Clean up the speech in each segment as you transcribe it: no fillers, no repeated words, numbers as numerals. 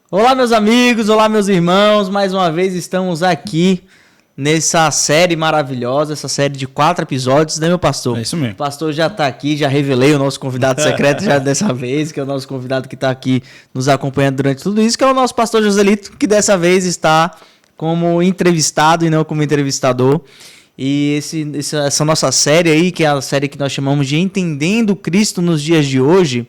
Olá, meus amigos, olá, meus irmãos. Mais uma vez estamos aqui nessa série maravilhosa, essa série de 4 episódios, né, meu pastor? É isso mesmo. O pastor já está aqui, já revelei o nosso convidado secreto já dessa vez, que é o nosso convidado que está aqui nos acompanhando durante tudo isso, que é o nosso pastor Joselito, que dessa vez está como entrevistado e não como entrevistador. E essa nossa série aí, que é a série que nós chamamos de Entendendo Cristo nos Dias de Hoje,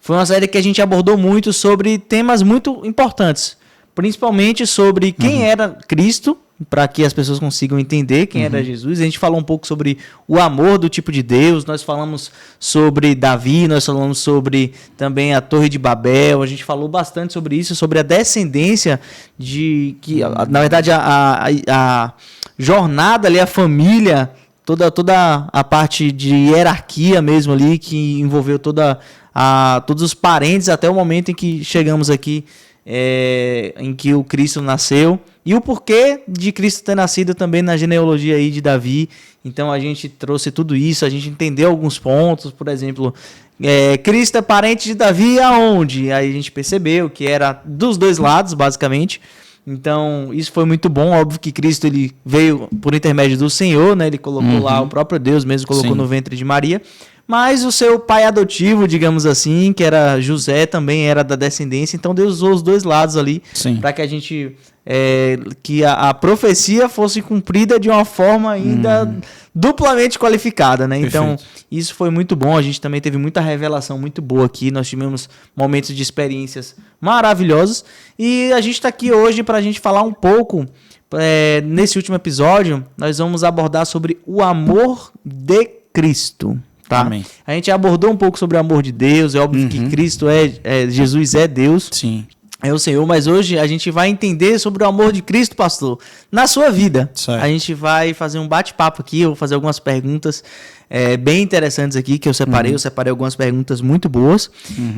foi uma série que a gente abordou muito sobre temas muito importantes, principalmente sobre quem era Cristo, para que as pessoas consigam entender quem era Jesus. A gente falou um pouco sobre o amor do tipo de Deus, nós falamos sobre Davi, nós falamos sobre também a Torre de Babel, a gente falou bastante sobre isso, sobre a descendência de que, na verdade, a jornada ali, a família, toda a parte de hierarquia mesmo ali, que envolveu todos os parentes até o momento em que chegamos aqui, em que o Cristo nasceu, e o porquê de Cristo ter nascido também na genealogia aí de Davi. Então a gente trouxe tudo isso, a gente entendeu alguns pontos, por exemplo, Cristo é parente de Davi aonde? Aí a gente percebeu que era dos dois lados, basicamente. Então, isso foi muito bom. Óbvio que Cristo ele veio por intermédio do Senhor, né? Ele colocou lá, o próprio Deus mesmo colocou no ventre de Maria. Mas o seu pai adotivo, digamos assim, que era José, também era da descendência. Então, Deus usou os dois lados ali para que a gente... que a profecia fosse cumprida de uma forma ainda duplamente qualificada, né? Então, isso foi muito bom. A gente também teve muita revelação muito boa aqui. Nós tivemos momentos de experiências maravilhosos. E a gente está aqui hoje para a gente falar um pouco. Nesse último episódio, nós vamos abordar sobre o amor de Cristo. Tá? Amém. A gente abordou um pouco sobre o amor de Deus. É óbvio que Cristo Jesus é Deus. Sim. É o Senhor, mas hoje a gente vai entender sobre o amor de Cristo, pastor, na sua vida. Certo. A gente vai fazer um bate-papo aqui, eu vou fazer algumas perguntas bem interessantes aqui que eu separei. Eu separei algumas perguntas muito boas.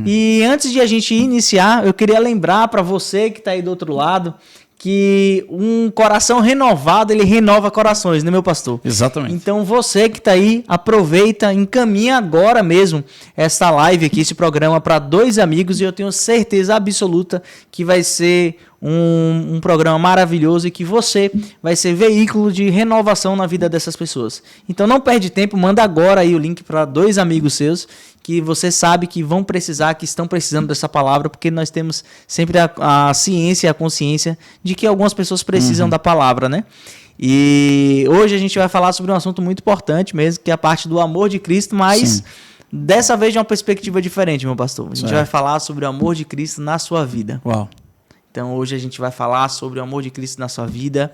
E antes de a gente iniciar, eu queria lembrar para você que está aí do outro lado que um coração renovado, ele renova corações, né, meu pastor? Exatamente. Então você que está aí, aproveita, encaminha agora mesmo essa live aqui, esse programa para 2 amigos, e eu tenho certeza absoluta que vai ser um programa maravilhoso e que você vai ser veículo de renovação na vida dessas pessoas. Então não perde tempo, manda agora aí o link para 2 amigos seus que você sabe que vão precisar, que estão precisando dessa palavra, porque nós temos sempre a ciência e a consciência de que algumas pessoas precisam da palavra, né? E hoje a gente vai falar sobre um assunto muito importante mesmo, que é a parte do amor de Cristo, mas dessa vez de uma perspectiva diferente, meu pastor. A gente vai falar sobre o amor de Cristo na sua vida. Uau. Então hoje a gente vai falar sobre o amor de Cristo na sua vida.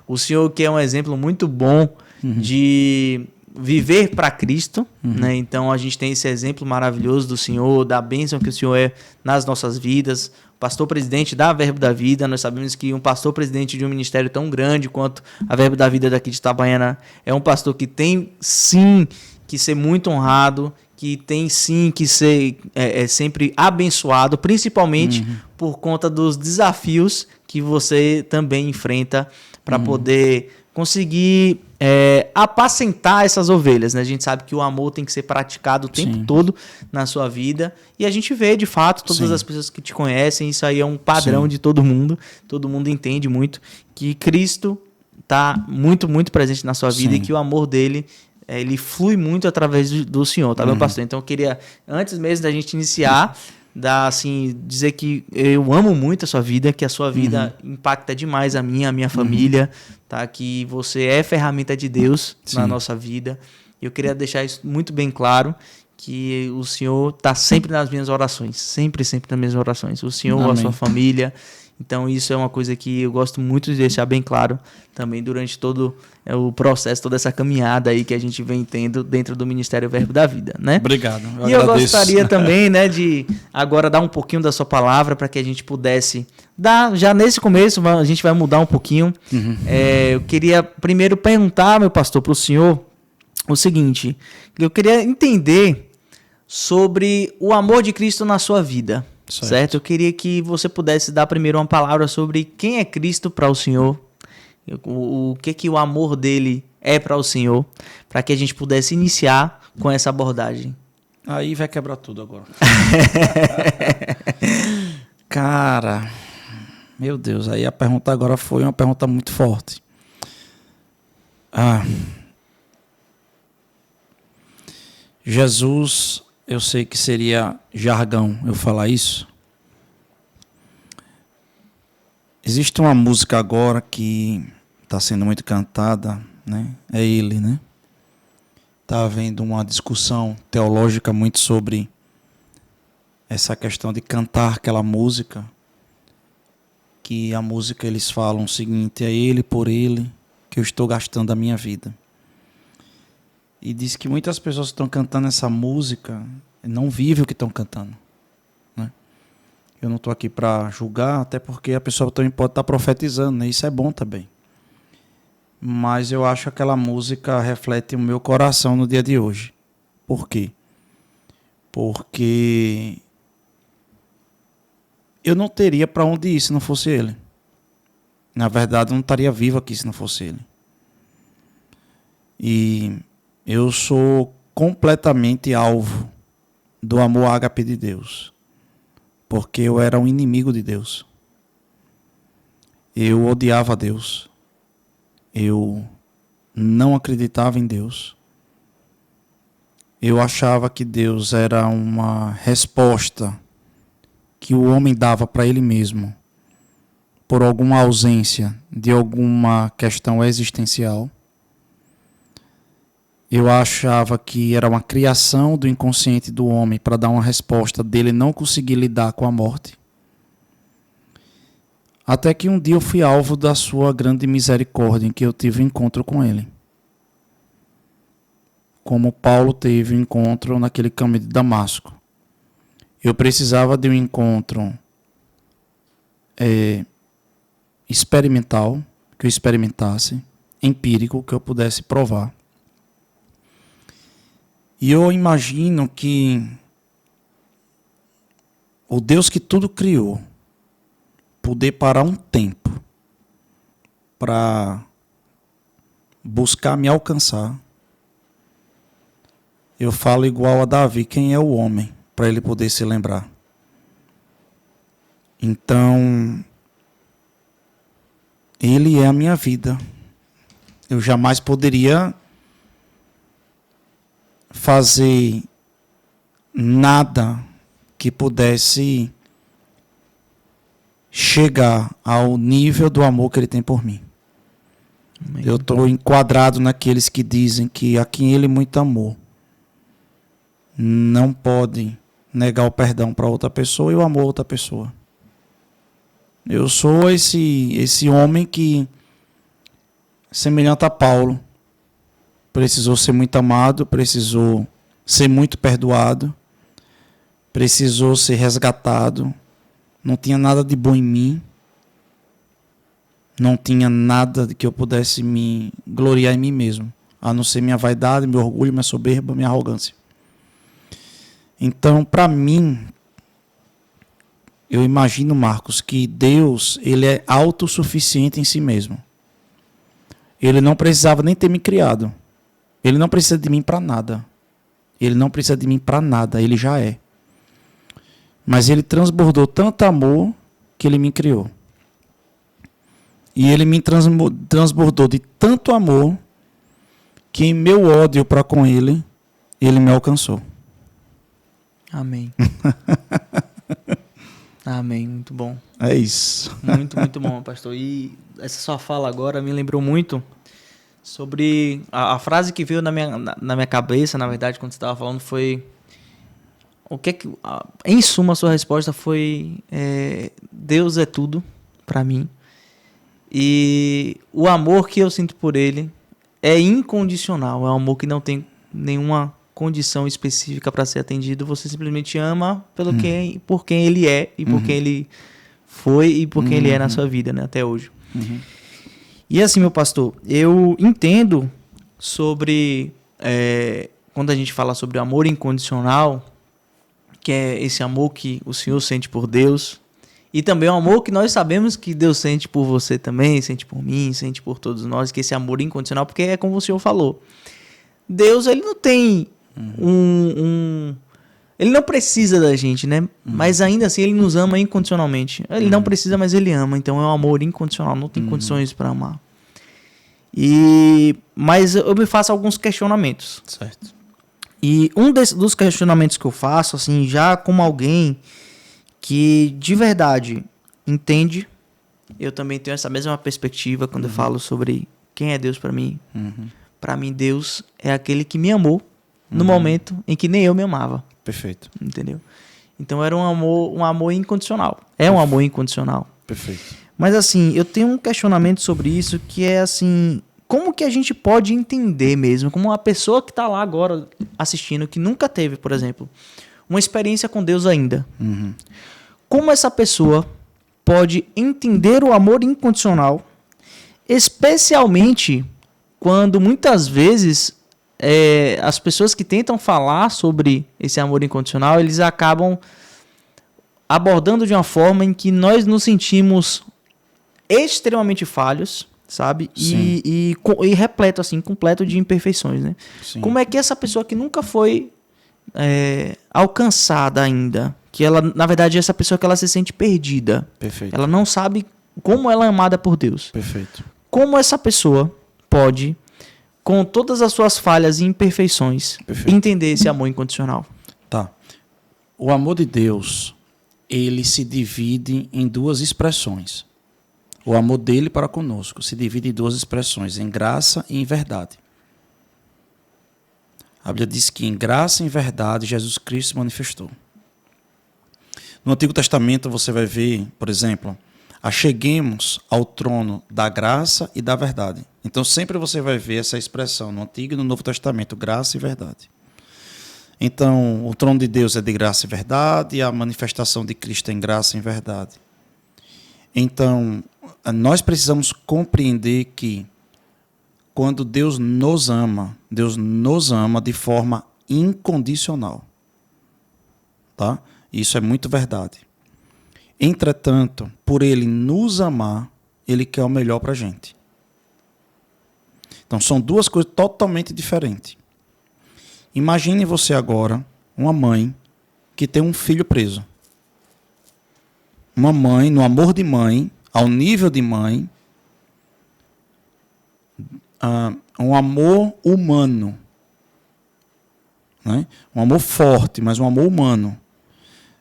O Senhor que é um exemplo muito bom de viver para Cristo, né? Então a gente tem esse exemplo maravilhoso do Senhor, da bênção que o Senhor é nas nossas vidas. Pastor presidente da Verbo da Vida, nós sabemos que um pastor presidente de um ministério tão grande quanto a Verbo da Vida daqui de Itabaiana é um pastor que tem sim que ser muito honrado, que tem sim que ser sempre abençoado, principalmente por conta dos desafios que você também enfrenta para poder conseguir apacentar essas ovelhas, né? A gente sabe que o amor tem que ser praticado o tempo todo na sua vida, e a gente vê de fato todas as pessoas que te conhecem, isso aí é um padrão de todo mundo entende muito que Cristo está muito, muito presente na sua vida e que o amor dele ele flui muito através do Senhor, tá, meu pastor? Então eu queria, antes mesmo da gente iniciar, dizer que eu amo muito a sua vida, que a sua vida impacta demais a minha família, tá? Que você é ferramenta de Deus na nossa vida. Eu queria deixar isso muito bem claro, que o Senhor está sempre nas minhas orações, sempre nas minhas orações. O Senhor, a sua família. Então isso é uma coisa que eu gosto muito de deixar bem claro também durante todo o processo, toda essa caminhada aí que a gente vem tendo dentro do Ministério Verbo da Vida, né? Obrigado. Eu gostaria também, né, de agora dar um pouquinho da sua palavra para que a gente pudesse dar, já nesse começo, a gente vai mudar um pouquinho. Eu queria primeiro perguntar, meu pastor, para o senhor o seguinte: eu queria entender sobre o amor de Cristo na sua vida. Certo? Eu queria que você pudesse dar primeiro uma palavra sobre quem é Cristo para o Senhor, o que o amor dele é para o Senhor, para que a gente pudesse iniciar com essa abordagem. Aí vai quebrar tudo agora. Cara, Meu Deus, aí a pergunta agora foi uma pergunta muito forte. Jesus, eu sei que seria jargão eu falar isso. Existe uma música agora que está sendo muito cantada, né? É ele, né? Está havendo uma discussão teológica muito sobre essa questão de cantar aquela música, que a música eles falam o seguinte: é ele por ele que eu estou gastando a minha vida. E diz que muitas pessoas que estão cantando essa música não vivem o que estão cantando, né? Eu não estou aqui para julgar, até porque a pessoa também pode estar profetizando, né? Isso é bom também. Mas eu acho que aquela música reflete o meu coração no dia de hoje. Por quê? Porque eu não teria para onde ir se não fosse ele. Na verdade, eu não estaria vivo aqui se não fosse ele. E eu sou completamente alvo do amor ágape de Deus. Porque eu era um inimigo de Deus. Eu odiava Deus. Eu não acreditava em Deus. Eu achava que Deus era uma resposta que o homem dava para ele mesmo por alguma ausência de alguma questão existencial. Eu achava que era uma criação do inconsciente do homem para dar uma resposta dele não conseguir lidar com a morte. Até que um dia eu fui alvo da sua grande misericórdia, em que eu tive um encontro com ele. Como Paulo teve um encontro naquele caminho de Damasco. Eu precisava de um encontro experimental, que eu experimentasse, empírico, que eu pudesse provar. E eu imagino que o Deus que tudo criou, poder parar um tempo para buscar me alcançar. Eu falo igual a Davi, quem é o homem, para ele poder se lembrar. Então, ele é a minha vida. Eu jamais poderia fazer nada que pudesse chegar ao nível do amor que ele tem por mim. Amém. Eu estou enquadrado naqueles que dizem que a quem ele muito amou não pode negar o perdão para outra pessoa e o amor a outra pessoa. Eu sou esse homem que, semelhante a Paulo, precisou ser muito amado, precisou ser muito perdoado, precisou ser resgatado. Não tinha nada de bom em mim. Não tinha nada de que eu pudesse me gloriar em mim mesmo, a não ser minha vaidade, meu orgulho, minha soberba, minha arrogância. Então, para mim, eu imagino, Marcos, que Deus, ele é autossuficiente em si mesmo. Ele não precisava nem ter me criado. Ele não precisa de mim para nada. Ele não precisa de mim para nada, ele já é. Mas ele transbordou tanto amor que ele me criou. E ele me transbordou de tanto amor que em meu ódio para com ele, ele me alcançou. Amém. Amém, muito bom. É isso. Muito, muito bom, pastor. E essa sua fala agora me lembrou muito sobre a frase que veio na minha cabeça, na verdade, quando você estava falando, foi o que em suma a sua resposta foi Deus é tudo para mim e o amor que eu sinto por ele é incondicional, é um amor que não tem nenhuma condição específica para ser atendido, você simplesmente ama por quem ele é e por quem ele foi e por quem ele é na sua vida, né, até hoje. E assim, meu pastor, eu entendo sobre quando a gente fala sobre amor incondicional, que é esse amor que o Senhor sente por Deus, e também o amor que nós sabemos que Deus sente por você também, sente por mim, sente por todos nós, que esse amor incondicional, porque é como o Senhor falou. Deus, ele não tem Ele não precisa da gente, né? Mas ainda assim ele nos ama incondicionalmente. Ele não precisa, mas ele ama. Então é um amor incondicional. Não tem condições para amar. Mas eu me faço alguns questionamentos. Certo. E dos questionamentos que eu faço, assim, já como alguém que de verdade entende, eu também tenho essa mesma perspectiva quando eu falo sobre quem é Deus para mim. Para mim, Deus é aquele que me amou no momento em que nem eu me amava. Perfeito. Entendeu? Então era um amor incondicional. É um amor incondicional. Perfeito. Mas assim, eu tenho um questionamento sobre isso que é assim, como que a gente pode entender mesmo, como uma pessoa que está lá agora assistindo, que nunca teve, por exemplo, uma experiência com Deus ainda. Como essa pessoa pode entender o amor incondicional, especialmente quando muitas vezes as pessoas que tentam falar sobre esse amor incondicional, eles acabam abordando de uma forma em que nós nos sentimos extremamente falhos, sabe? E repleto, assim, completo de imperfeições, né? Sim. Como é que essa pessoa que nunca foi alcançada ainda, que ela, na verdade, essa pessoa que ela se sente perdida, Perfeito. ela não sabe como ela é amada por Deus. Perfeito. Como essa pessoa pode, com todas as suas falhas e imperfeições, entender esse amor incondicional? Tá. O amor de Deus, ele se divide em duas expressões. O amor dele para conosco se divide em duas expressões, em graça e em verdade. A Bíblia diz que em graça e em verdade Jesus Cristo se manifestou. No Antigo Testamento você vai ver, por exemplo, acheguemos ao trono da graça e da verdade. Então sempre você vai ver essa expressão no Antigo e no Novo Testamento, graça e verdade. Então o trono de Deus é de graça e verdade e a manifestação de Cristo é em graça e em verdade. Então nós precisamos compreender que quando Deus nos ama de forma incondicional. Tá? Isso é muito verdade. Entretanto, por Ele nos amar, Ele quer o melhor para a gente. Então, são duas coisas totalmente diferentes. Imagine você agora, uma mãe, que tem um filho preso. Uma mãe, no amor de mãe, ao nível de mãe, um amor humano. Né? Um amor forte, mas um amor humano.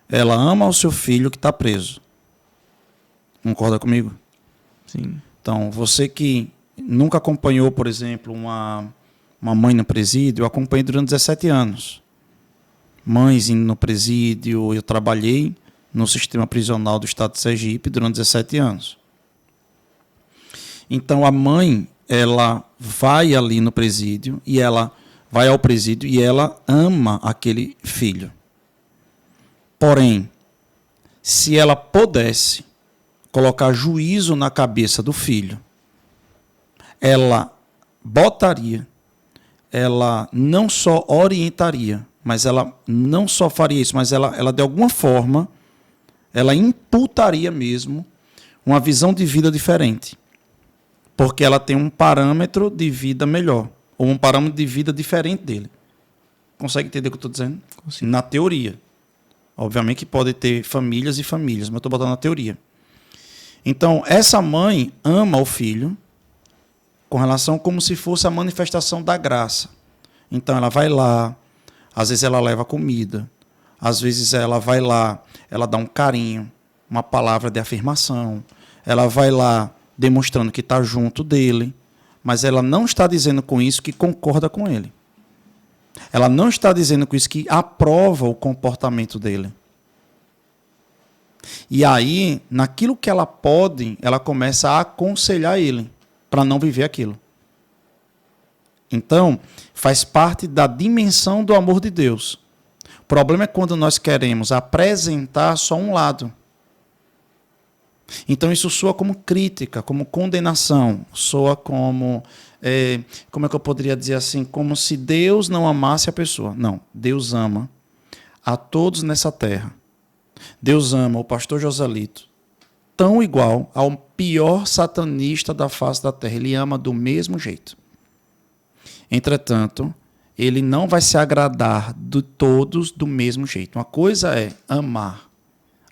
Ela ama o seu filho que está preso. Concorda comigo? Sim. Então, você que nunca acompanhou, por exemplo, uma mãe no presídio, eu acompanhei durante 17 anos. Mães indo no presídio, eu trabalhei no sistema prisional do estado de Sergipe durante 17 anos. Então, a mãe, ela vai ali no presídio, e ela vai ao presídio e ela ama aquele filho. Porém, se ela pudesse colocar juízo na cabeça do filho, ela botaria, ela não só orientaria, mas ela não só faria isso, mas ela de alguma forma, ela imputaria mesmo uma visão de vida diferente. Porque ela tem um parâmetro de vida melhor, ou um parâmetro de vida diferente dele. Consegue entender o que eu estou dizendo? Consigo. Na teoria. Obviamente que pode ter famílias e famílias, mas eu estou botando na teoria. Então, essa mãe ama o filho com relação como se fosse a manifestação da graça. Então, ela vai lá, às vezes ela leva comida, às vezes ela vai lá, ela dá um carinho, uma palavra de afirmação, ela vai lá demonstrando que está junto dele, mas ela não está dizendo com isso que concorda com ele. Ela não está dizendo com isso que aprova o comportamento dele. E aí, naquilo que ela pode, ela começa a aconselhar ele para não viver aquilo. Então, faz parte da dimensão do amor de Deus. O problema é quando nós queremos apresentar só um lado. Então, isso soa como crítica, como condenação, soa como... como é que eu poderia dizer assim? Como se Deus não amasse a pessoa. Não, Deus ama a todos nessa terra. Deus ama o pastor Joselito tão igual ao pior satanista da face da terra. Ele ama do mesmo jeito. Entretanto, ele não vai se agradar de todos do mesmo jeito. Uma coisa é amar,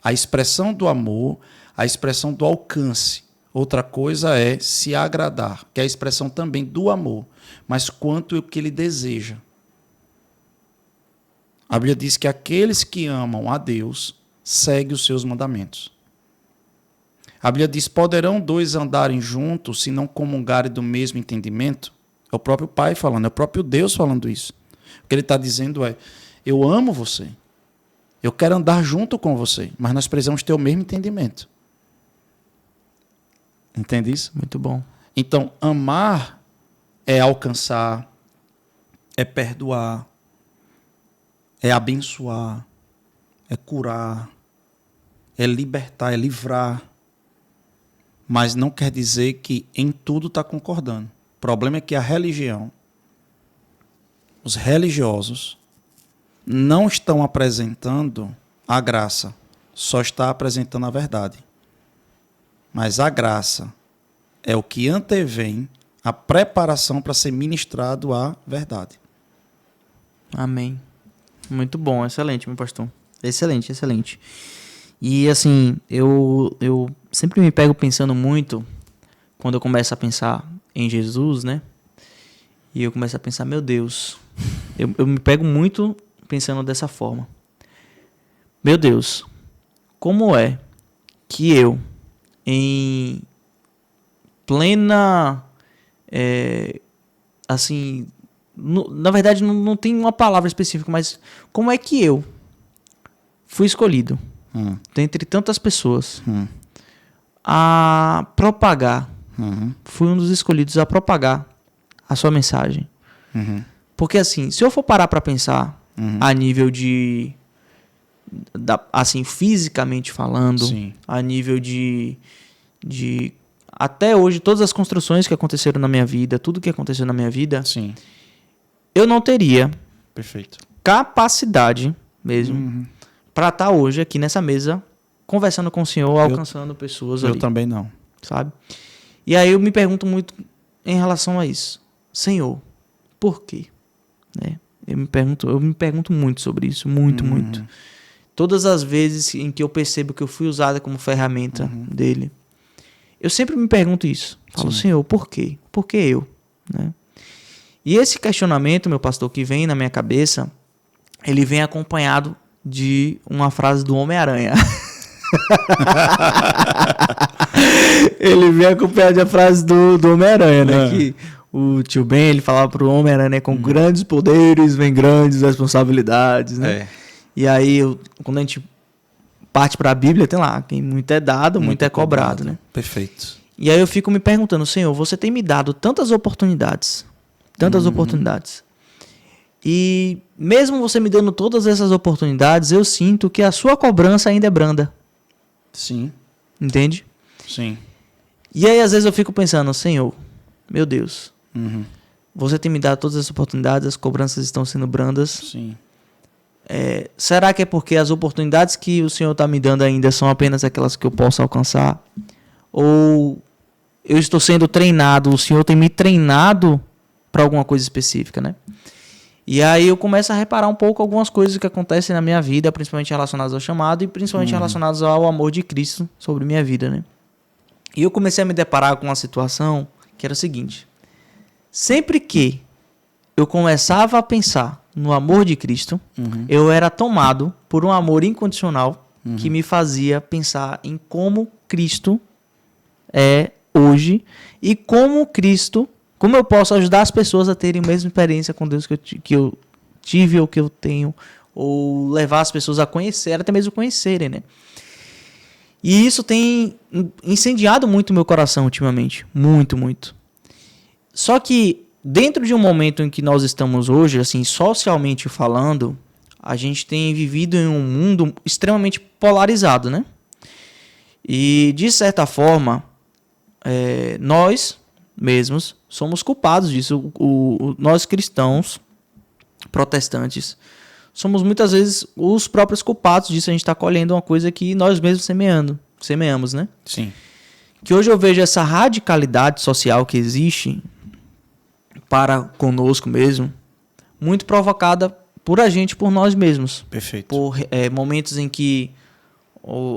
a expressão do amor, a expressão do alcance. Outra coisa é se agradar, que é a expressão também do amor, mas quanto o que ele deseja. A Bíblia diz que aqueles que amam a Deus seguem os seus mandamentos. A Bíblia diz, poderão dois andarem juntos se não comungarem do mesmo entendimento? É o próprio Pai falando, é o próprio Deus falando isso. O que ele está dizendo é, eu amo você, eu quero andar junto com você, mas nós precisamos ter o mesmo entendimento. Entende isso? Muito bom. Então, amar é alcançar, é perdoar, é abençoar, é curar, é libertar, é livrar. Mas não quer dizer que em tudo está concordando. O problema é que a religião, os religiosos, não estão apresentando a graça, só está apresentando a verdade. Mas a graça é o que antevém a preparação para ser ministrado a verdade. Amém. Muito bom, excelente, meu pastor. Excelente, excelente. E assim, eu sempre me pego pensando muito, quando eu começo a pensar em Jesus, né? E eu começo a pensar, meu Deus, eu me pego muito pensando dessa forma. Meu Deus, como é que eu, em plena, assim, na verdade não tem uma palavra específica, mas como é que eu fui escolhido dentre tantas pessoas a propagar, fui um dos escolhidos a propagar a sua mensagem? Porque assim, se eu for parar para pensar a nível de, assim, fisicamente falando, Sim. a nível de até hoje, todas as construções que aconteceram na minha vida, tudo que aconteceu na minha vida, Sim. eu não teria Perfeito. capacidade mesmo para estar hoje aqui nessa mesa conversando com o senhor, alcançando pessoas ali. Eu também não. Sabe? E aí eu me pergunto muito em relação a isso. Senhor, por quê? Né? Eu me pergunto muito sobre isso, muito. Todas as vezes em que eu percebo que eu fui usada como ferramenta dele, eu sempre me pergunto isso. Falo, Senhor, por quê? Por que eu? Né? E esse questionamento, meu pastor, que vem na minha cabeça, ele vem acompanhado de uma frase do Homem-Aranha. Ele vem acompanhado da frase do Homem-Aranha, né? Que o tio Ben, ele falava pro Homem-Aranha, né? Com grandes poderes vem grandes responsabilidades, né? E aí, quando a gente parte para a Bíblia, tem lá, quem muito é dado, muito é cobrado, né? Perfeito. E aí eu fico me perguntando, Senhor, você tem me dado tantas oportunidades, e mesmo você me dando todas essas oportunidades, eu sinto que a sua cobrança ainda é branda. Sim. Entende? Sim. E aí às vezes eu fico pensando, Senhor, meu Deus, você tem me dado todas essas oportunidades, as cobranças estão sendo brandas. Sim. Será que é porque as oportunidades que o Senhor está me dando ainda são apenas aquelas que eu posso alcançar? Ou eu estou sendo treinado, o Senhor tem me treinado para alguma coisa específica, né? E aí eu começo a reparar um pouco algumas coisas que acontecem na minha vida, principalmente relacionadas ao chamado e principalmente relacionadas ao amor de Cristo sobre minha vida, né? E eu comecei a me deparar com uma situação que era o seguinte: sempre que eu começava a pensar no amor de Cristo, eu era tomado por um amor incondicional que me fazia pensar em como Cristo é hoje e como eu posso ajudar as pessoas a terem a mesma experiência com Deus que eu tive ou que eu tenho, ou levar as pessoas a conhecer, até mesmo conhecerem, né? E isso tem incendiado muito o meu coração ultimamente, muito. Só que dentro de um momento em que nós estamos hoje, assim, socialmente falando, a gente tem vivido em um mundo extremamente polarizado, né? E, de certa forma, nós mesmos somos culpados disso. Nós cristãos, protestantes, somos muitas vezes os próprios culpados disso. A gente está colhendo uma coisa que nós mesmos semeamos, né? Sim. Que hoje eu vejo essa radicalidade social que existe para conosco mesmo, muito provocada por a gente, por nós mesmos. Perfeito. Por momentos em que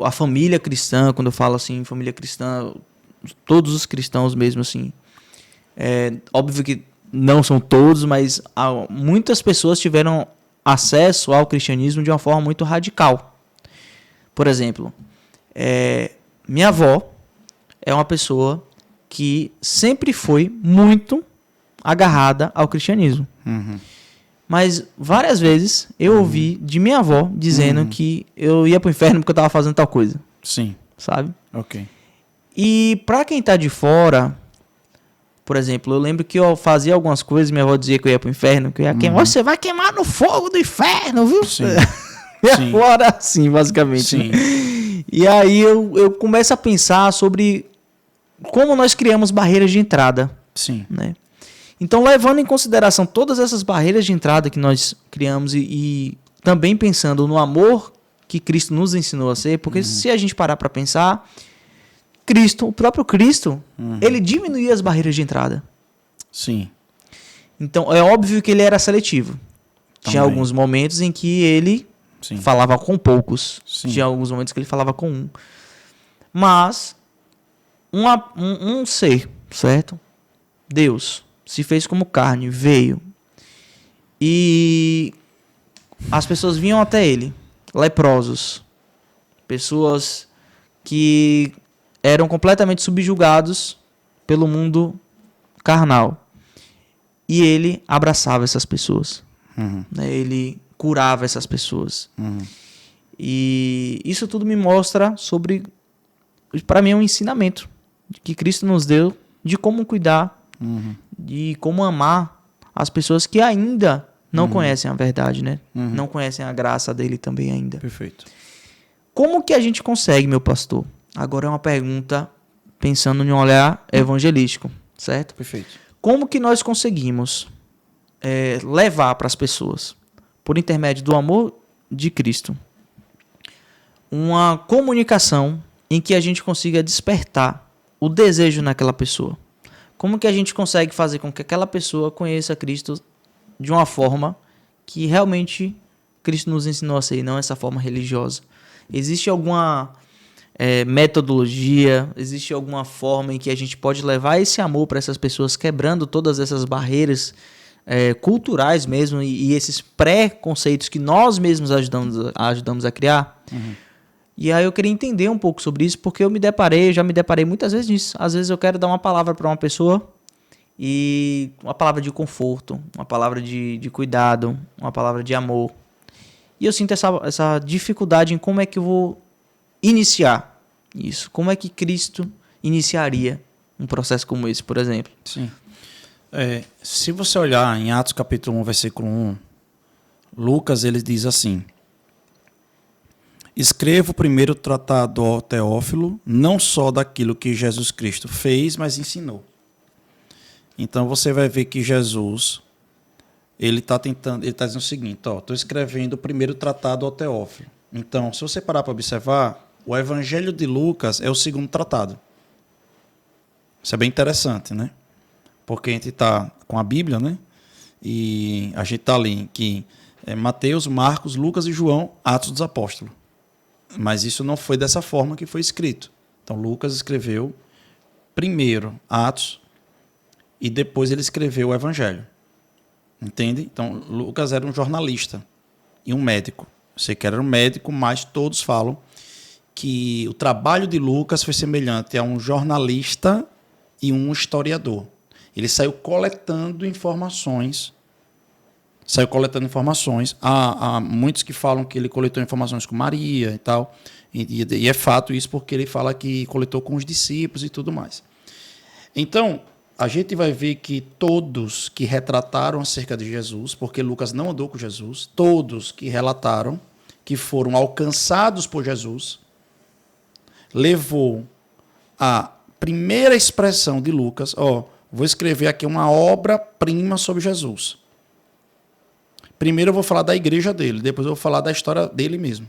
a família cristã, quando eu falo assim, família cristã, todos os cristãos mesmo, assim, óbvio que não são todos, mas muitas pessoas tiveram acesso ao cristianismo de uma forma muito radical. Por exemplo, minha avó é uma pessoa que sempre foi muito agarrada ao cristianismo. Uhum. Mas várias vezes eu ouvi de minha avó dizendo que eu ia pro inferno porque eu tava fazendo tal coisa. Sim. Sabe? Ok. E pra quem tá de fora, por exemplo, eu lembro que eu fazia algumas coisas, minha avó dizia que eu ia pro inferno, que eu ia queimar. Você vai queimar no fogo do inferno, viu? Sim. Minha Sim. avó era assim, basicamente. Sim. Né? E aí eu começo a pensar sobre como nós criamos barreiras de entrada. Sim. Né? Então, levando em consideração todas essas barreiras de entrada que nós criamos e também pensando no amor que Cristo nos ensinou a ser, porque se a gente parar para pensar, o próprio Cristo, ele diminuía as barreiras de entrada. Sim. Então, é óbvio que ele era seletivo. Tinha Também. alguns momentos em que ele falava com poucos. Sim. Tinha alguns momentos que ele falava com um. Mas, um ser, certo? Deus se fez como carne, veio. E as pessoas vinham até ele, leprosos. Pessoas que eram completamente subjugados pelo mundo carnal. E ele abraçava essas pessoas. Né? Ele curava essas pessoas. E isso tudo me mostra sobre, para mim, um ensinamento que Cristo nos deu de como cuidar, de como amar as pessoas que ainda não conhecem a verdade, né? Não conhecem a graça dele também ainda. Perfeito. Como que a gente consegue, meu pastor? Agora é uma pergunta pensando em um olhar evangelístico, certo? Perfeito. Como que nós conseguimos levar para as pessoas, por intermédio do amor de Cristo, uma comunicação em que a gente consiga despertar o desejo naquela pessoa? Como que a gente consegue fazer com que aquela pessoa conheça Cristo de uma forma que realmente Cristo nos ensinou a ser, e não essa forma religiosa? Existe alguma metodologia, existe alguma forma em que a gente pode levar esse amor para essas pessoas, quebrando todas essas barreiras culturais mesmo e esses pré-conceitos que nós mesmos ajudamos a criar? E aí eu queria entender um pouco sobre isso, porque já me deparei muitas vezes nisso. Às vezes eu quero dar uma palavra para uma pessoa, e uma palavra de conforto, uma palavra de cuidado, uma palavra de amor. E eu sinto essa dificuldade em como é que eu vou iniciar isso. Como é que Cristo iniciaria um processo como esse, por exemplo? Sim. Se você olhar em Atos capítulo 1, versículo 1, Lucas ele diz assim: escrevo o primeiro tratado ao Teófilo, não só daquilo que Jesus Cristo fez, mas ensinou. Então você vai ver que Jesus, ele está dizendo o seguinte: estou escrevendo o primeiro tratado ao Teófilo. Então, se você parar para observar, o Evangelho de Lucas é o segundo tratado. Isso é bem interessante, né? Porque a gente está com a Bíblia, né? E a gente está ali que Mateus, Marcos, Lucas e João, Atos dos Apóstolos. Mas isso não foi dessa forma que foi escrito. Então, Lucas escreveu primeiro Atos e depois ele escreveu o Evangelho. Entende? Então, Lucas era um jornalista e um médico. Eu sei que era um médico, mas todos falam que o trabalho de Lucas foi semelhante a um jornalista e um historiador. Ele saiu coletando informações. Há muitos que falam que ele coletou informações com Maria e tal. E é fato isso, porque ele fala que coletou com os discípulos e tudo mais. Então, a gente vai ver que todos que retrataram acerca de Jesus, porque Lucas não andou com Jesus, todos que relataram que foram alcançados por Jesus, levou a primeira expressão de Lucas: vou escrever aqui uma obra-prima sobre Jesus. Primeiro eu vou falar da igreja dele, depois eu vou falar da história dele mesmo.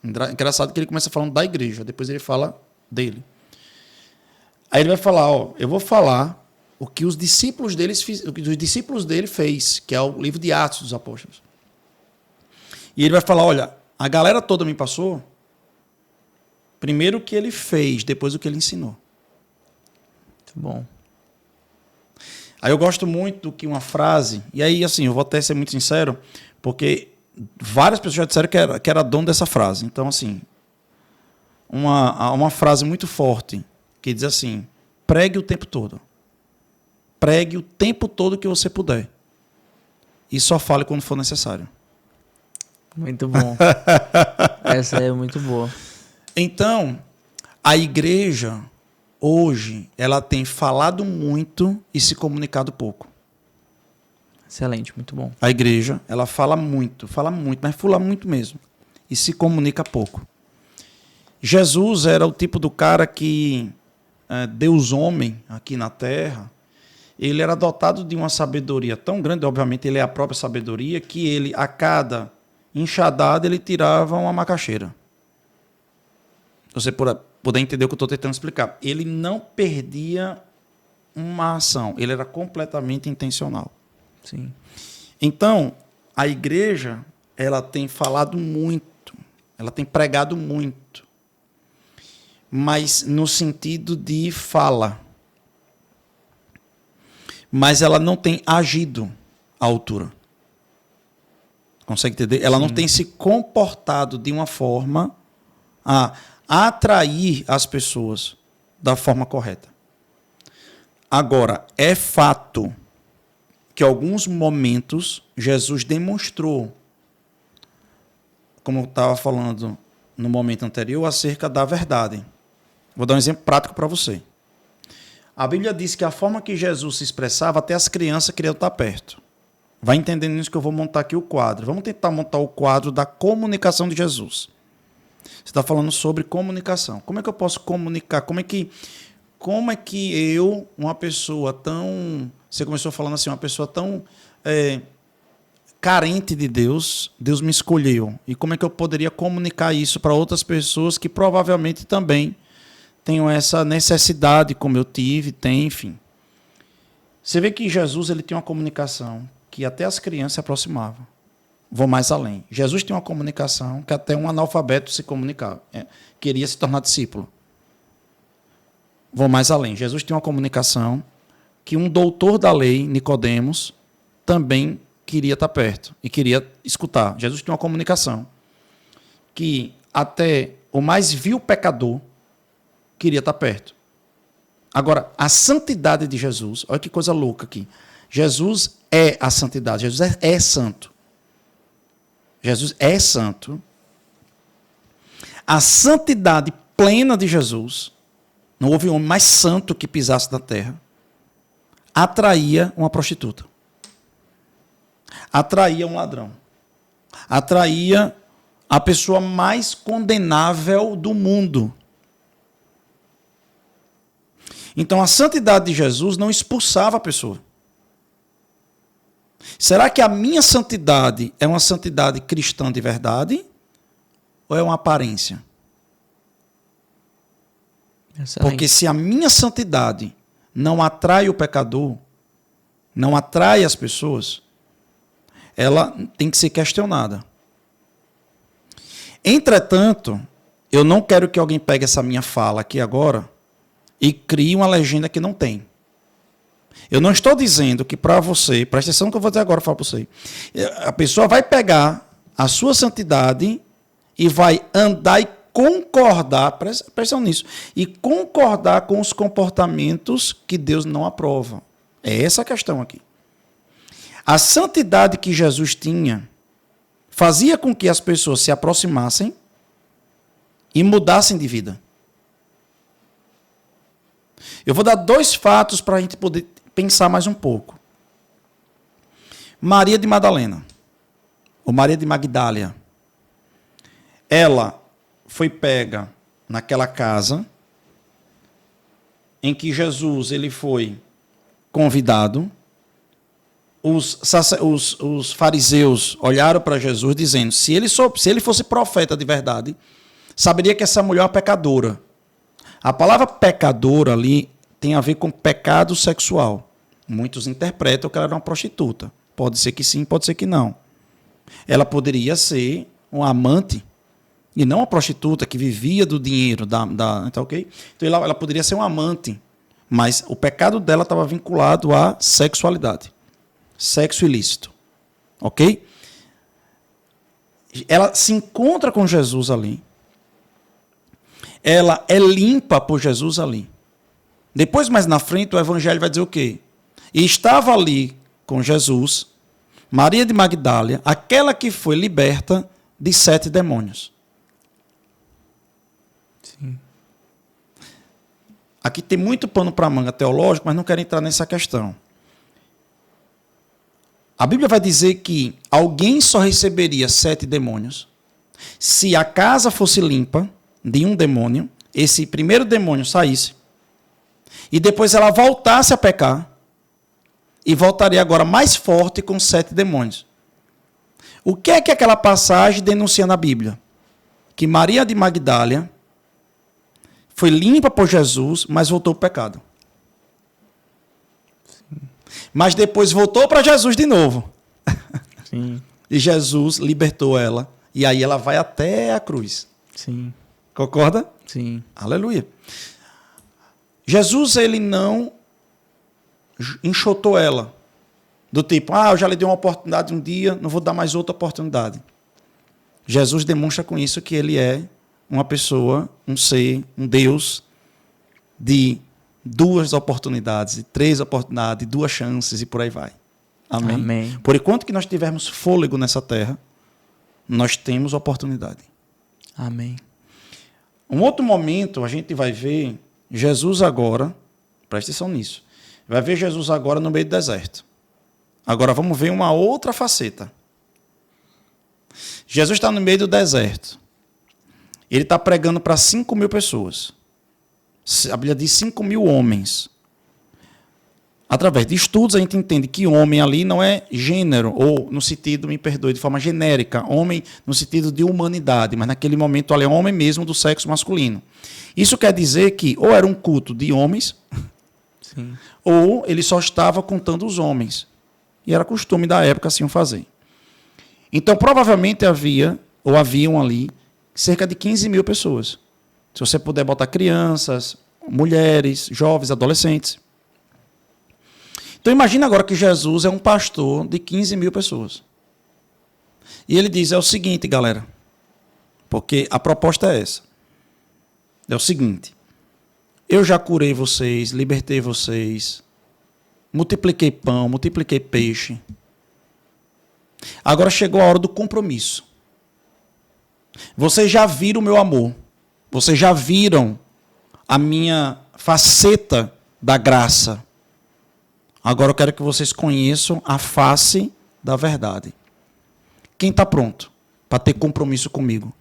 Engraçado que ele começa falando da igreja, depois ele fala dele. Aí ele vai falar: eu vou falar o que os discípulos dele fez, que é o livro de Atos dos Apóstolos. E ele vai falar, olha, a galera toda me passou, primeiro o que ele fez, depois o que ele ensinou. Muito bom. Aí eu gosto muito do que uma frase, e aí assim, eu vou até ser muito sincero, porque várias pessoas já disseram que era dono dessa frase. Então, assim, uma frase muito forte, que diz assim, pregue o tempo todo. Pregue o tempo todo que você puder. E só fale quando for necessário. Muito bom. Essa é muito boa. Então, a igreja, hoje, ela tem falado muito e se comunicado pouco. Excelente, muito bom. A igreja, ela fala muito, mas fala muito mesmo. E se comunica pouco. Jesus era o tipo do cara que, Deus homem aqui na terra, ele era dotado de uma sabedoria tão grande, obviamente ele é a própria sabedoria, que ele, a cada enxadada, ele tirava uma macaxeira. Você puder entender o que eu estou tentando explicar. Ele não perdia uma ação, ele era completamente intencional. Sim. Então, a igreja, ela tem falado muito, ela tem pregado muito, mas no sentido de fala. Mas ela não tem agido à altura. Consegue entender? Ela não tem se comportado de uma forma a atrair as pessoas da forma correta. Agora, é fato que em alguns momentos Jesus demonstrou, como eu estava falando no momento anterior, acerca da verdade. Vou dar um exemplo prático para você. A Bíblia diz que a forma que Jesus se expressava, até as crianças queriam estar perto. Vai entendendo isso que eu vou montar aqui o quadro. Vamos tentar montar o quadro da comunicação de Jesus. Você está falando sobre comunicação. Como é que eu posso comunicar? Como é que eu, uma pessoa tão... Você começou falando assim, uma pessoa tão carente de Deus, Deus me escolheu. E como é que eu poderia comunicar isso para outras pessoas que provavelmente também tenham essa necessidade, como eu tive, enfim. Você vê que Jesus ele tem uma comunicação que até as crianças se aproximavam. Vou mais além. Jesus tem uma comunicação que até um analfabeto se comunicava, queria se tornar discípulo. Vou mais além. Jesus tem uma comunicação que um doutor da lei, Nicodemos, também queria estar perto e queria escutar. Jesus tem uma comunicação que até o mais vil pecador queria estar perto. Agora, a santidade de Jesus, olha que coisa louca aqui. Jesus é a santidade, Jesus é santo. Jesus é santo. A santidade plena de Jesus, não houve homem mais santo que pisasse na terra, atraía uma prostituta. Atraía um ladrão. Atraía a pessoa mais condenável do mundo. Então, a santidade de Jesus não expulsava a pessoa. Será que a minha santidade é uma santidade cristã de verdade? Ou é uma aparência? Excelente. Porque se a minha santidade não atrai o pecador, não atrai as pessoas, ela tem que ser questionada. Entretanto, eu não quero que alguém pegue essa minha fala aqui agora e crie uma legenda que não tem. Eu não estou dizendo que para você, presta atenção no que eu vou dizer agora, falo para você. A pessoa vai pegar a sua santidade e vai andar e concordar, presta atenção nisso, e concordar com os comportamentos que Deus não aprova. É essa a questão aqui. A santidade que Jesus tinha fazia com que as pessoas se aproximassem e mudassem de vida. Eu vou dar 2 fatos para a gente poder pensar mais um pouco. Maria de Madalena, ou Maria de Magdália, ela foi pega naquela casa em que Jesus ele foi convidado. Os fariseus olharam para Jesus dizendo, se ele fosse profeta de verdade, saberia que essa mulher é uma pecadora. A palavra pecadora ali tem a ver com pecado sexual. Muitos interpretam que ela era uma prostituta. Pode ser que sim, pode ser que não. Ela poderia ser uma amante e não uma prostituta que vivia do dinheiro. Tá, ok? Então ela poderia ser uma amante, mas o pecado dela estava vinculado à sexualidade. Sexo ilícito. Ok? Ela se encontra com Jesus ali. Ela é limpa por Jesus ali. Depois, mais na frente, o evangelho vai dizer o quê? E estava ali com Jesus Maria de Magdália, aquela que foi liberta de 7 demônios. Sim. Aqui tem muito pano para manga teológico, mas não quero entrar nessa questão. A Bíblia vai dizer que alguém só receberia 7 demônios se a casa fosse limpa de um demônio, esse primeiro demônio saísse, e depois ela voltasse a pecar, e voltaria agora mais forte com 7 demônios. O que é que aquela passagem denuncia na Bíblia? Que Maria de Magdália foi limpa por Jesus, mas voltou para o pecado. Sim. Mas depois voltou para Jesus de novo. Sim. E Jesus libertou ela. E aí ela vai até a cruz. Sim. Concorda? Sim. Aleluia. Jesus, ele não enxotou ela. Do tipo, eu já lhe dei uma oportunidade um dia, não vou dar mais outra oportunidade. Jesus demonstra com isso que ele é uma pessoa, um ser, um Deus de 2 oportunidades, de 3 oportunidades, de 2 chances e por aí vai. Amém? Amém. Por enquanto que nós tivermos fôlego nessa terra, nós temos oportunidade. Amém. Um outro momento, a gente vai ver Jesus agora, preste atenção nisso, vai ver Jesus agora no meio do deserto. Agora vamos ver uma outra faceta. Jesus está no meio do deserto. Ele está pregando para 5.000 pessoas. A Bíblia diz 5.000 homens. Através de estudos, a gente entende que homem ali não é gênero, ou no sentido, me perdoe, de forma genérica, homem no sentido de humanidade, mas naquele momento ali é homem mesmo do sexo masculino. Isso quer dizer que ou era um culto de homens, Sim. ou ele só estava contando os homens. E era costume da época assim o fazer. Então, provavelmente haviam ali cerca de 15.000 pessoas. Se você puder botar crianças, mulheres, jovens, adolescentes. Então, imagina agora que Jesus é um pastor de 15.000 pessoas. E ele diz, é o seguinte, galera, porque a proposta é essa. É o seguinte, eu já curei vocês, libertei vocês, multipliquei pão, multipliquei peixe. Agora chegou a hora do compromisso. Vocês já viram o meu amor. Vocês já viram a minha faceta da graça. Agora eu quero que vocês conheçam a face da verdade. Quem está pronto para ter compromisso comigo?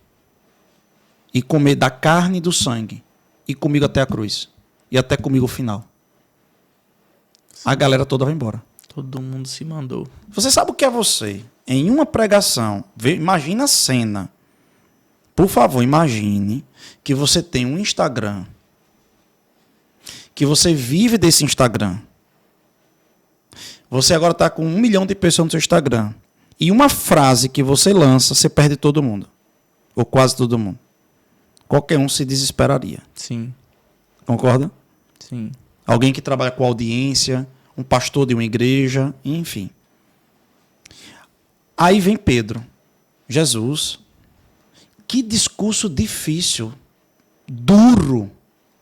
E comer da carne e do sangue. E comigo até a cruz. E até comigo o final. A galera toda vai embora. Todo mundo se mandou. Você sabe o que é você? Em uma pregação, imagina a cena. Por favor, imagine que você tem um Instagram. Que você vive desse Instagram. Você agora está com 1 milhão de pessoas no seu Instagram. E uma frase que você lança, você perde todo mundo. Ou quase todo mundo. Qualquer um se desesperaria. Sim. Concorda? Sim. Alguém que trabalha com audiência, um pastor de uma igreja, enfim. Aí vem Pedro. Jesus. Que discurso difícil. Duro.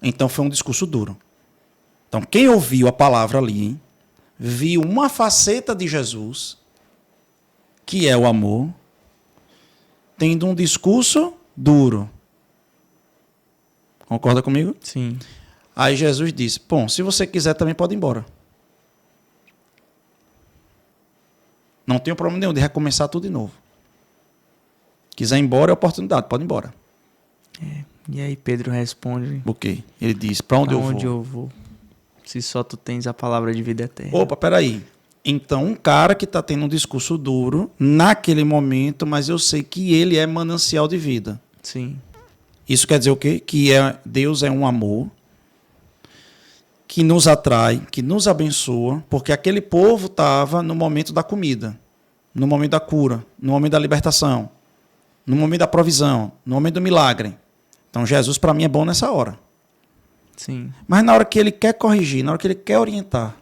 Então foi um discurso duro. Então quem ouviu a palavra ali, viu uma faceta de Jesus, que é o amor, tendo um discurso duro. Concorda comigo? Sim. Aí Jesus disse, bom, se você quiser também pode ir embora. Não tenho problema nenhum de recomeçar tudo de novo. Quiser ir embora é oportunidade, pode ir embora. E aí Pedro responde. O quê? Ele diz, para onde, eu vou? Se só tu tens a palavra de vida eterna. Opa, peraí. Então, um cara que está tendo um discurso duro, naquele momento, mas eu sei que ele é manancial de vida. Sim. Isso quer dizer o quê? Que Deus é um amor. que nos atrai, que nos abençoa, porque aquele povo estava no momento da comida, no momento da cura, no momento da libertação, no momento da provisão, no momento do milagre. Então, Jesus, para mim, é bom nessa hora. Sim. Mas na hora que ele quer corrigir, na hora que ele quer orientar.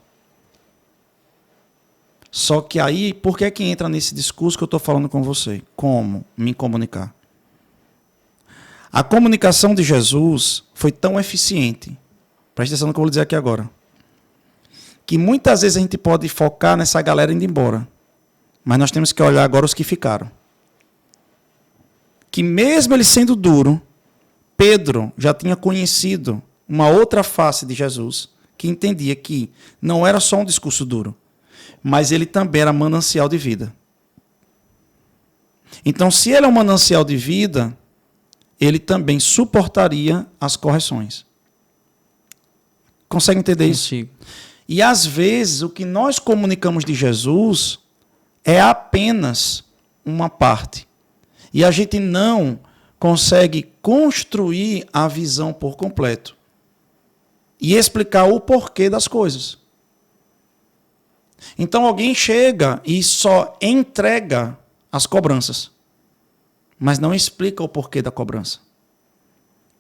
Só que aí, por que é que entra nesse discurso que eu estou falando com você? Como me comunicar? A comunicação de Jesus foi tão eficiente, presta atenção no que eu vou dizer aqui agora, que muitas vezes a gente pode focar nessa galera indo embora, mas nós temos que olhar agora os que ficaram. Que mesmo ele sendo duro, Pedro já tinha conhecido uma outra face de Jesus, que entendia que não era só um discurso duro, mas ele também era manancial de vida. Então, se ele é um manancial de vida, ele também suportaria as correções. Consegue entender isso? Consigo. E às vezes o que nós comunicamos de Jesus é apenas uma parte. E a gente não consegue construir a visão por completo e explicar o porquê das coisas. Então alguém chega e só entrega as cobranças, mas não explica o porquê da cobrança.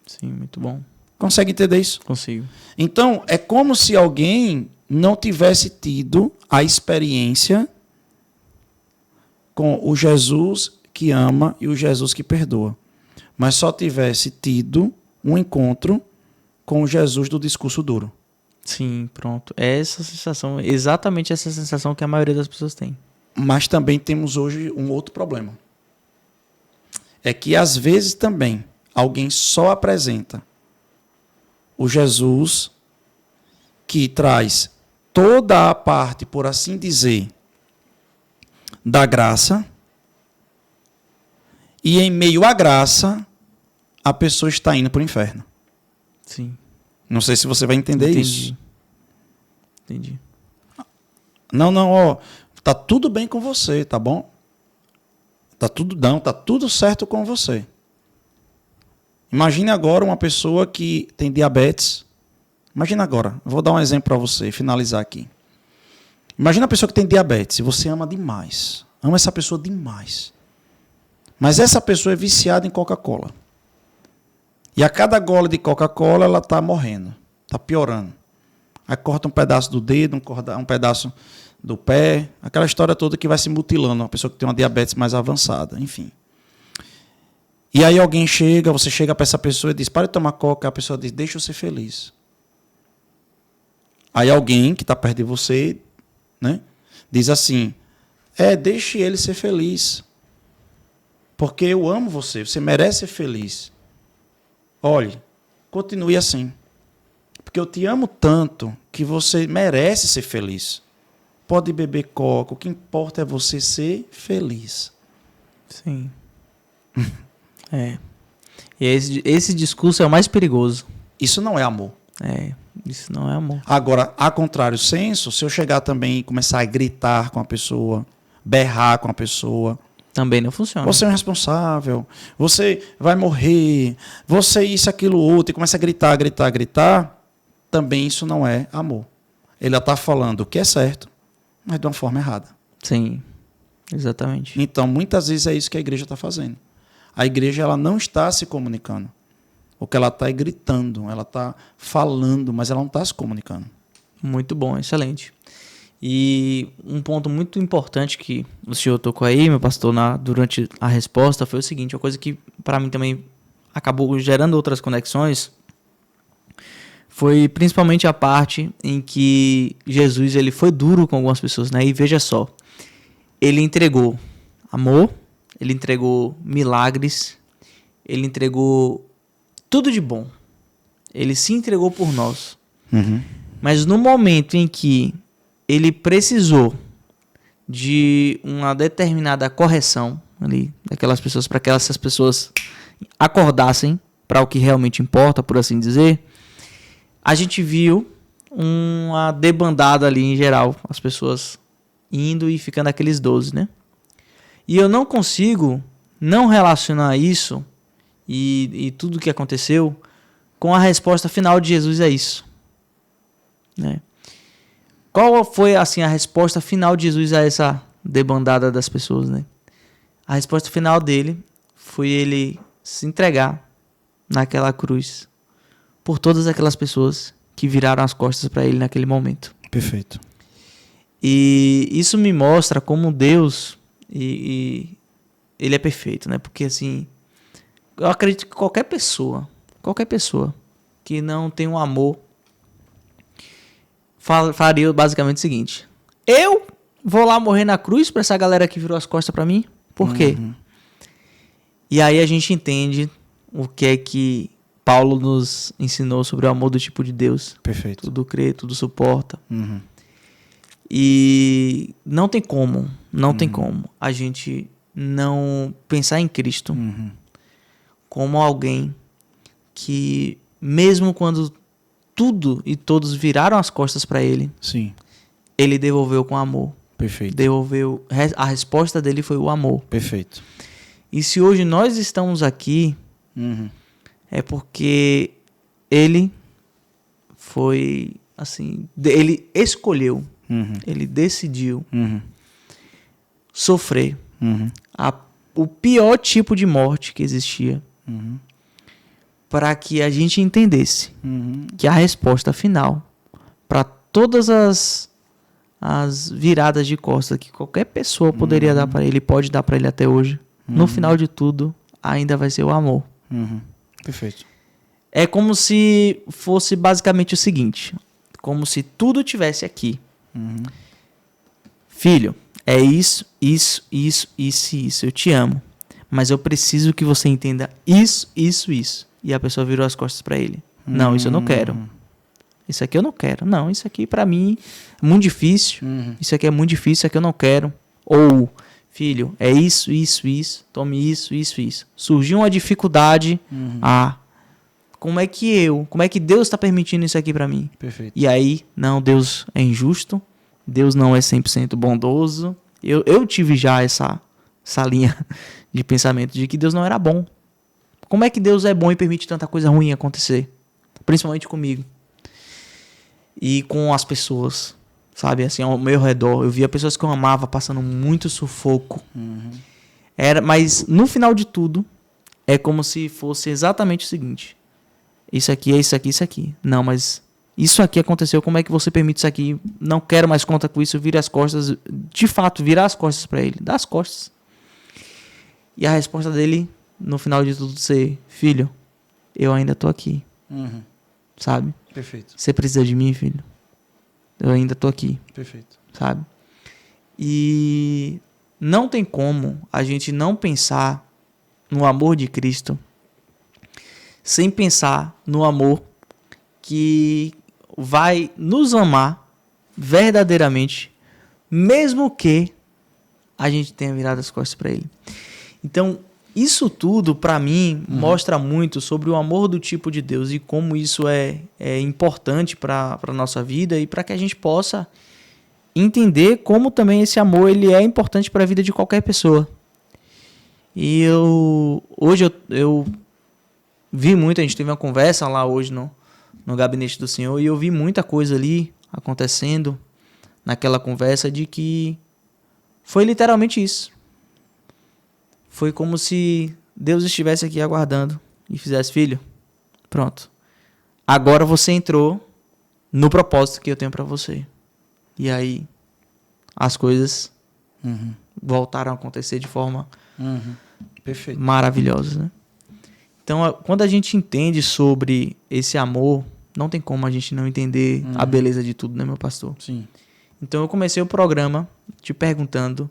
Sim, muito bom. Consegue entender isso? Consigo. Então, é como se alguém não tivesse tido a experiência com o Jesus que ama e o Jesus que perdoa, mas só tivesse tido um encontro com o Jesus do discurso duro. Sim, pronto. É essa sensação, exatamente essa sensação que a maioria das pessoas tem. Mas também temos hoje um outro problema. É que às vezes também alguém só apresenta o Jesus que traz toda a parte, por assim dizer, da graça, e em meio à graça a pessoa está indo para o inferno. Sim. Não sei se você vai entender isso. Entendi. Não, ó, tá tudo bem com você, tá bom? Tá tudo certo com você. Imagine agora uma pessoa que tem diabetes. Imagina agora, vou dar um exemplo para você, finalizar aqui. Imagina a pessoa que tem diabetes e você ama demais. Ama essa pessoa demais. Mas essa pessoa é viciada em Coca-Cola. E a cada gole de Coca-Cola ela está morrendo, está piorando. Aí corta um pedaço do dedo, um pedaço do pé, aquela história toda que vai se mutilando, uma pessoa que tem uma diabetes mais avançada, enfim. E aí alguém chega, você chega para essa pessoa e diz, para de tomar coca, a pessoa diz, deixa eu ser feliz. Aí alguém que está perto de você, né, diz assim, deixe ele ser feliz, porque eu amo você, você merece ser feliz. Olhe, continue assim, porque eu te amo tanto que você merece ser feliz. Pode beber coca, o que importa é você ser feliz. Sim. E esse discurso é o mais perigoso. Isso não é amor. Isso não é amor. Agora, a contrário senso, se eu chegar também e começar a gritar com a pessoa, berrar com a pessoa, também não funciona. você é um responsável, você vai morrer, você isso, aquilo, outro, e começa a gritar, também isso não é amor. Ele está falando o que é certo, mas de uma forma errada. Sim, exatamente. Então, muitas vezes é isso que a igreja está fazendo. A igreja ela não está se comunicando. O que ela está é gritando, ela está falando, mas ela não está se comunicando. Muito bom, excelente. E um ponto muito importante que o senhor tocou aí, meu pastor, durante a resposta, foi o seguinte, uma coisa que para mim também acabou gerando outras conexões, foi principalmente a parte em que Jesus ele foi duro com algumas pessoas, né? E veja só, ele entregou amor, ele entregou milagres, ele entregou tudo de bom. Ele se entregou por nós. Uhum. Mas no momento em que ele precisou de uma determinada correção ali daquelas pessoas, para que essas pessoas acordassem para o que realmente importa, por assim dizer, a gente viu uma debandada ali em geral, as pessoas indo e ficando aqueles 12, né? E eu não consigo não relacionar isso e tudo o que aconteceu com a resposta final de Jesus a isso. né? Qual foi, assim, a resposta final de Jesus a essa debandada das pessoas, né? A resposta final dele foi ele se entregar naquela cruz por todas aquelas pessoas que viraram as costas para ele naquele momento. Perfeito. E isso me mostra como Deus, e ele é perfeito, né? Porque, assim, eu acredito que qualquer pessoa que não tem um amor faria basicamente o seguinte: eu vou lá morrer na cruz pra essa galera que virou as costas pra mim? Por quê? E aí a gente entende o que é que Paulo nos ensinou sobre o amor do tipo de Deus. Perfeito. Tudo crê, tudo suporta. E não tem como a gente não pensar em Cristo como alguém que, mesmo quando tudo e todos viraram as costas para ele, Sim. ele devolveu com amor. Perfeito. A resposta dele foi o amor. Perfeito. E se hoje nós estamos aqui, é porque ele foi, assim, ele escolheu, ele decidiu sofrer o pior tipo de morte que existia, para que a gente entendesse que a resposta final para todas as viradas de costa que qualquer pessoa poderia dar para ele, pode dar para ele até hoje, no final de tudo, ainda vai ser o amor. Perfeito. É como se fosse basicamente o seguinte: como se tudo tivesse aqui. Filho, é isso. Eu te amo. Mas eu preciso que você entenda isso. E a pessoa virou as costas para ele. Não, isso eu não quero. Isso aqui eu não quero. Não, isso aqui para mim é muito difícil. Isso aqui é muito difícil, isso aqui eu não quero. Ou, filho, é isso. Tome isso. Surgiu uma dificuldade. Como é que Deus está permitindo isso aqui para mim? Perfeito. E aí, não, Deus é injusto. Deus não é 100% bondoso. Eu tive já essa linha de pensamento de que Deus não era bom. Como é que Deus é bom e permite tanta coisa ruim acontecer? Principalmente comigo. E com as pessoas, sabe? Assim, ao meu redor. Eu via pessoas que eu amava passando muito sufoco. Mas no final de tudo, é como se fosse exatamente o seguinte: isso aqui é isso aqui. Não, mas isso aqui aconteceu, como é que você permite isso aqui? Não quero mais conta com isso, vira as costas. De fato, virar as costas para ele. Dá as costas. E a resposta dele, no final de tudo, ser: filho, eu ainda tô aqui. Sabe? Perfeito. Você precisa de mim, filho? Eu ainda tô aqui. Perfeito. Sabe? E não tem como a gente não pensar no amor de Cristo sem pensar no amor que vai nos amar verdadeiramente, mesmo que a gente tenha virado as costas para ele. Então, isso tudo, para mim, mostra muito sobre o amor do tipo de Deus e como isso é importante para a nossa vida e para que a gente possa entender como também esse amor ele é importante para a vida de qualquer pessoa. E hoje eu vi muito, a gente teve uma conversa lá hoje no gabinete do Senhor, e eu vi muita coisa ali acontecendo naquela conversa de que foi literalmente isso. Foi como se Deus estivesse aqui aguardando e fizesse: filho, pronto. Agora você entrou no propósito que eu tenho para você. E aí as coisas voltaram a acontecer de forma Perfeito. maravilhosa, né? Então, quando a gente entende sobre esse amor, não tem como a gente não entender a beleza de tudo, né, meu pastor? Sim. Então, eu comecei o programa te perguntando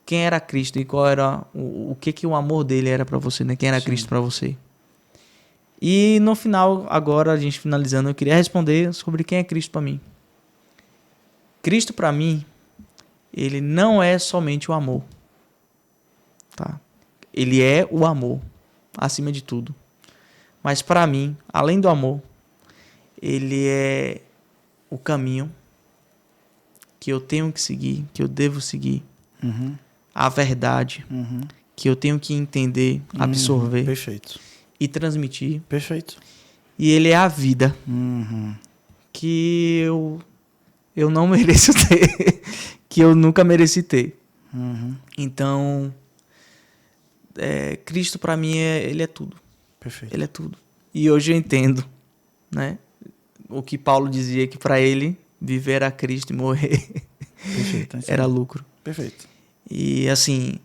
quem era Cristo e qual era o que o amor dele era para você, né? Quem era Cristo para você. E no final, agora a gente finalizando, eu queria responder sobre quem é Cristo para mim. Cristo para mim, ele não é somente o amor, tá? Ele é o amor acima de tudo. Mas para mim, além do amor, ele é o caminho que eu tenho que seguir, que eu devo seguir. A verdade que eu tenho que entender, absorver Perfeito. e transmitir. Perfeito. E ele é a vida que eu não mereço ter, que eu nunca mereci ter. Então, Cristo para mim, ele é tudo. Perfeito. Ele é tudo. E hoje eu entendo, né? O que Paulo dizia, que para ele, viver era Cristo e morrer Perfeito. era lucro. Perfeito. E assim,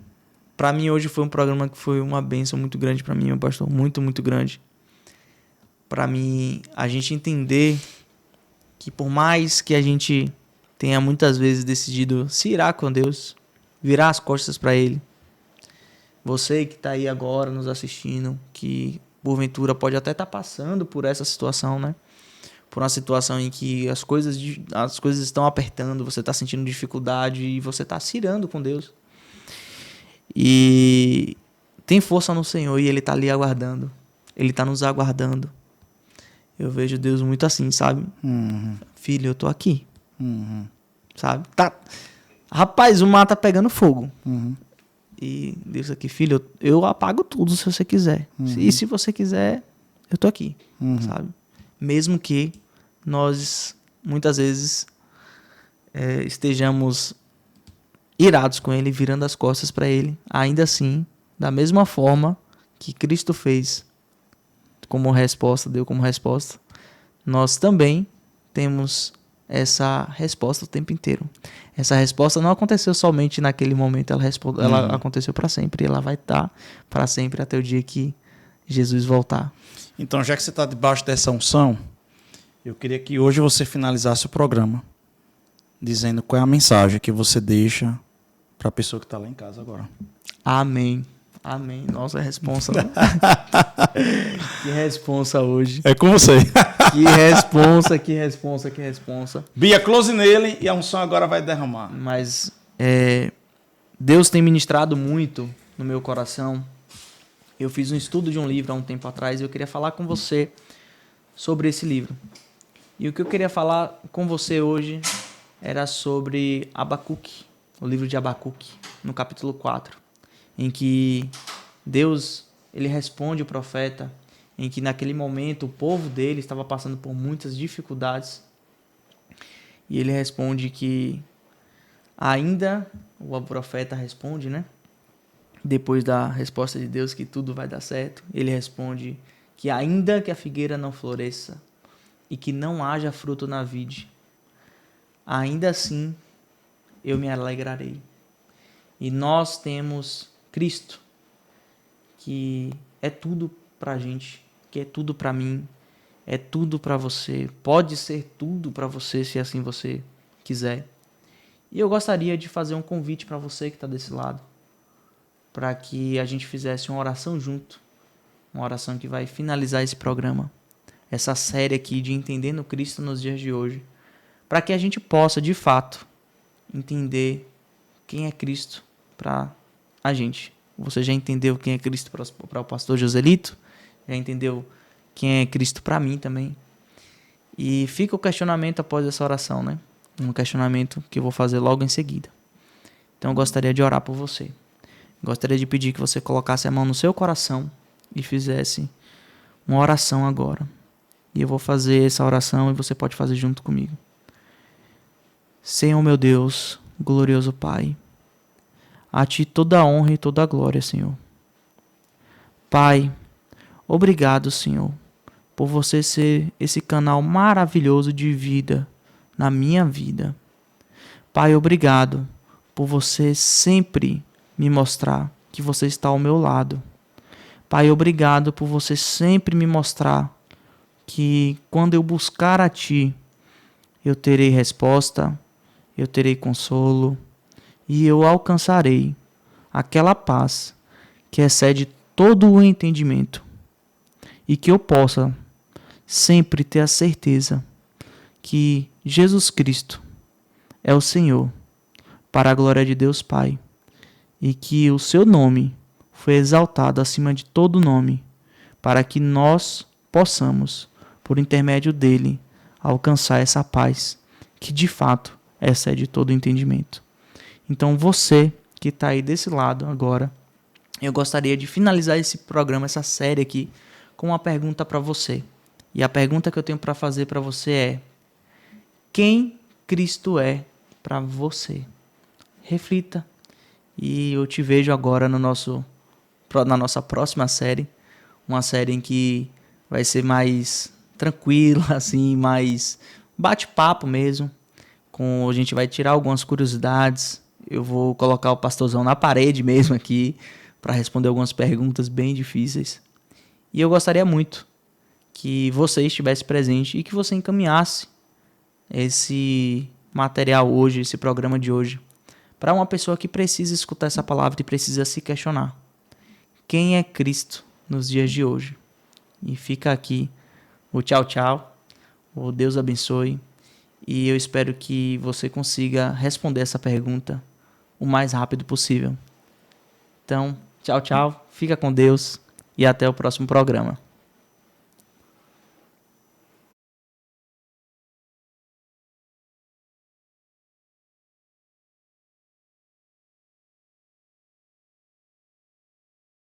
para mim hoje foi um programa que foi uma bênção muito grande para mim, meu pastor, muito, muito grande. Para mim, a gente entender que por mais que a gente tenha muitas vezes decidido se irar com Deus, virar as costas para Ele, você que está aí agora nos assistindo, que porventura pode até estar passando por essa situação, né? Por uma situação em que as coisas estão apertando, você está sentindo dificuldade e você está se irando com Deus. E tem força no Senhor e Ele está ali aguardando. Ele está nos aguardando. Eu vejo Deus muito assim, sabe? Filho, eu tô aqui. Sabe? Tá. Rapaz, o mar tá pegando fogo. E Deus aqui, filho, eu apago tudo se você quiser. E se você quiser, eu tô aqui. Sabe? Mesmo que nós, muitas vezes, estejamos irados com Ele, virando as costas para Ele, ainda assim, da mesma forma que Cristo fez como resposta, deu como resposta, nós também temos essa resposta o tempo inteiro. Essa resposta não aconteceu somente naquele momento, ela aconteceu para sempre, e ela vai estar para sempre até o dia que Jesus voltar. Então, já que você está debaixo dessa unção, eu queria que hoje você finalizasse o programa dizendo qual é a mensagem que você deixa para a pessoa que está lá em casa agora. Amém. Amém. Nossa, responsa. Que responsa hoje. É com você. Que responsa. Bia, close nele e a unção agora vai derramar. Mas Deus tem ministrado muito no meu coração. Eu fiz um estudo de um livro há um tempo atrás e eu queria falar com você sobre esse livro. E o que eu queria falar com você hoje era sobre Abacuque, o livro de Abacuque, no capítulo 4, em que Deus ele responde o profeta, em que naquele momento o povo dele estava passando por muitas dificuldades. E ele responde que ainda, o profeta responde, né? Depois da resposta de Deus que tudo vai dar certo, ele responde que ainda que a figueira não floresça e que não haja fruto na vide, ainda assim eu me alegrarei. E nós temos Cristo, que é tudo pra gente, que é tudo pra mim, é tudo pra você, pode ser tudo pra você se assim você quiser. E eu gostaria de fazer um convite para você que está desse lado, para que a gente fizesse uma oração junto, uma oração que vai finalizar esse programa, essa série aqui de Entendendo Cristo nos dias de hoje, para que a gente possa, de fato, entender quem é Cristo para a gente. Você já entendeu quem é Cristo para o pastor Joselito? Já entendeu quem é Cristo para mim também? E fica o questionamento após essa oração, né? Um questionamento que eu vou fazer logo em seguida. Então eu gostaria de orar por você. Gostaria de pedir que você colocasse a mão no seu coração e fizesse uma oração agora. E eu vou fazer essa oração e você pode fazer junto comigo. Senhor meu Deus, glorioso Pai, a Ti toda a honra e toda a glória, Senhor. Pai, obrigado, Senhor, por você ser esse canal maravilhoso de vida na minha vida. Pai, obrigado por você sempre me mostrar que você está ao meu lado. Pai, obrigado por você sempre me mostrar que quando eu buscar a Ti, eu terei resposta, eu terei consolo e eu alcançarei aquela paz que excede todo o entendimento e que eu possa sempre ter a certeza que Jesus Cristo é o Senhor, para a glória de Deus Pai, e que o seu nome foi exaltado acima de todo nome, para que nós possamos, por intermédio dele, alcançar essa paz, que de fato excede todo entendimento. Então você que está aí desse lado agora, eu gostaria de finalizar esse programa, essa série aqui, com uma pergunta para você. E a pergunta que eu tenho para fazer para você é: quem Cristo é para você. Reflita. E eu te vejo agora na nossa próxima série. Uma série em que vai ser mais tranquila, assim, mais bate-papo mesmo. A gente vai tirar algumas curiosidades. Eu vou colocar o pastorzão na parede mesmo aqui para responder algumas perguntas bem difíceis. E eu gostaria muito que você estivesse presente e que você encaminhasse esse material hoje, esse programa de hoje, para uma pessoa que precisa escutar essa palavra e precisa se questionar. Quem é Cristo nos dias de hoje? E fica aqui o tchau, tchau. O Deus abençoe. E eu espero que você consiga responder essa pergunta o mais rápido possível. Então, tchau, tchau. Fica com Deus e até o próximo programa.